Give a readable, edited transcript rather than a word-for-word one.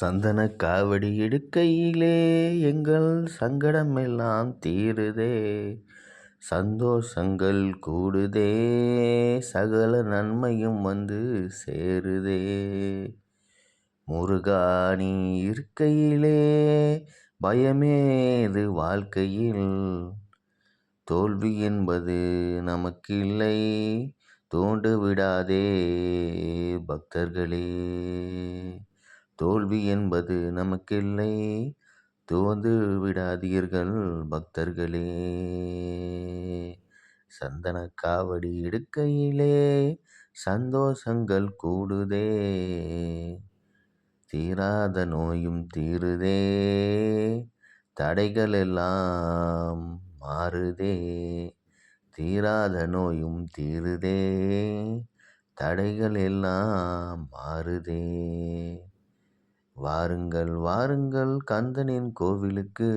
சந்தன காவடி எடுக்கையிலே எங்கள் சங்கடமெல்லாம் தீருதே, சந்தோஷங்கள் கூடுதே, சகல நன்மையும் வந்து சேருதே. முருகா நீ இருக்கையிலே பயமேது வாழ்க்கையில், தோல்வி என்பது நமக்கில்லை, தோண்டு விடாதே பக்தர்களே. தோல்வி என்பது நமக்கில்லை, துவந்து விடாதீர்கள் பக்தர்களே. சந்தன காவடி எடுக்கையிலே சந்தோஷங்கள் கூடுதே, தீராத நோயும் தீருதே, தடைகள் எல்லாம் மாறுதே. தீராத நோயும் தீருதே, தடைகள் எல்லாம் மாறுதே. வாருங்கள் வாருங்கள் கந்தனின் கோவிலுக்கு,